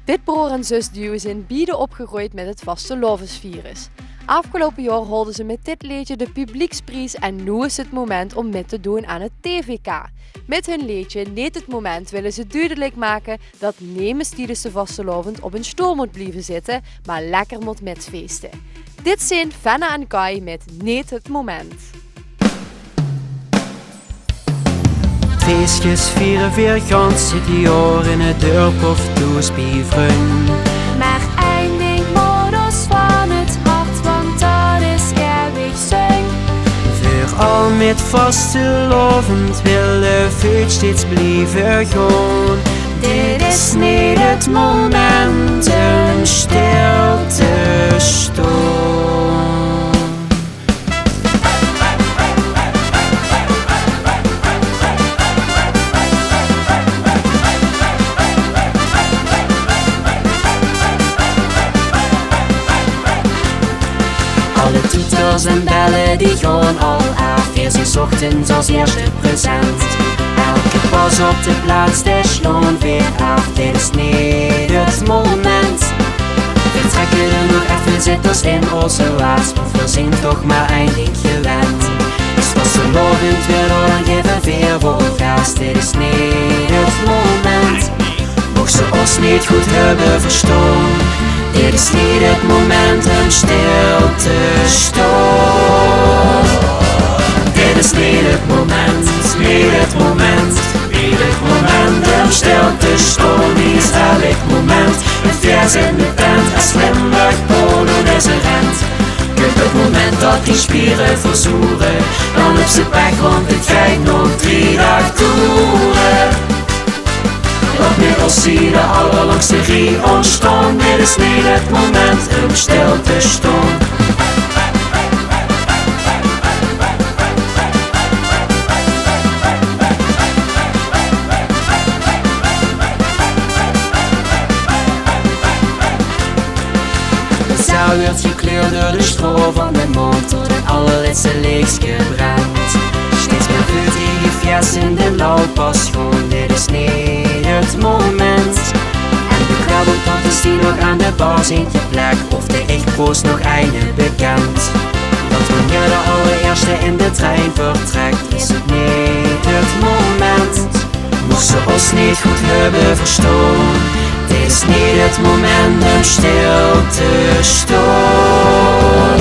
Dit broer- en zusduo zijn beide opgegroeid met het vastelovensvirus. Afgelopen jaar holden ze met dit liedje de publieksprijs en nu is het moment om mee te doen aan het TVK. Met hun liedje Niet het moment willen ze duidelijk maken dat niemand tijdens de vastelovend op een stoel moet blijven zitten, maar lekker moet metfeesten. Dit zijn Fenna en Kai met Niet het moment. Feestjes vieren weer gans het jaar in het dorp of toespieven. Maar één ding moet ons van het hart, want dat is eeuwig zing. Vooral met vastelovend willen vuur steeds blijven gaan. Dit is niet het moment om stil te staan. Alle toeters en bellen die gaan al af, eerst 's ochtends als eerste present. Elke pas op de plaats, de slaan weer af, dit is niet het moment. We trekken er nog even zitters in onze waas, want we zijn toch maar één ding gewend. Dus vastelovend weer door en geven weer voor gas, dit is niet het moment. Mocht ze ons niet goed hebben verstaan, dit is niet het moment om stil te staan. Dit is niet het moment, niet het moment, niet het moment om stil te staan. Niet is elk moment, een vers in de tent, een slimweg polo is een rent. Kijk het moment dat die spieren verzoeren, dan op ze pech, want het gaat nog 3 dagen toeren. Wat middels zie de allerlangste rie ontstaan, dit is niet het moment om stil te staan. Het zouwertje kleurt door de stro van de mond, tot het allerlaatste leegje brandt. Steeds meer vuur die je vers in de lauwpas schoon, dit is niet het moment. En de krabbeltantes die nog aan de bar zijn te plek, of de echtpoos nog einde bekend. Dat wanneer de allereerste in de trein vertrekt, is het niet het moment. Mocht ze ons niet goed hebben verstaan, dit is niet het moment om stil te staan.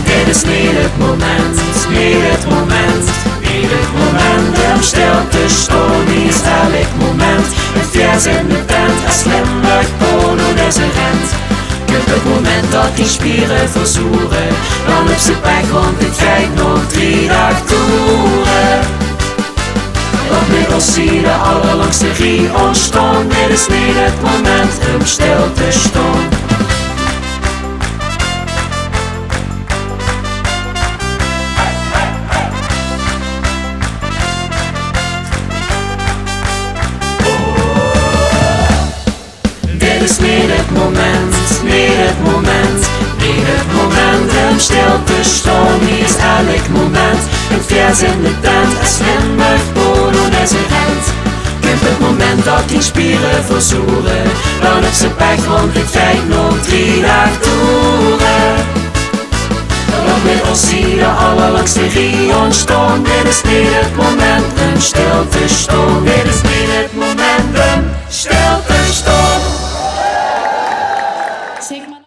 Dit is niet het moment, niet het moment, niet het moment om stil te staan. Niet is elk moment, een vers in de tent, een slimweg polo is een rent. Kijk het moment dat die spieren verzoeren, dan op ze pech, want het gaat nog 3 dagen toeren. Wat middels zie de allerlangste rie ontstaan, dit is niet het moment om stil te staan. Dit is niet het moment, niet het moment, niet het moment om stil te staan. Niet is elk moment, een vers in de tent, een slimweg polo is een rent. Kijk het moment dat die spieren verzoeren, dan op ze pech, want het gaat nog 3 dagen toeren. Wat met ons zie de allerlangste rie ontstaan, dit is niet het moment om stil te staan. Dit is niet het moment om stil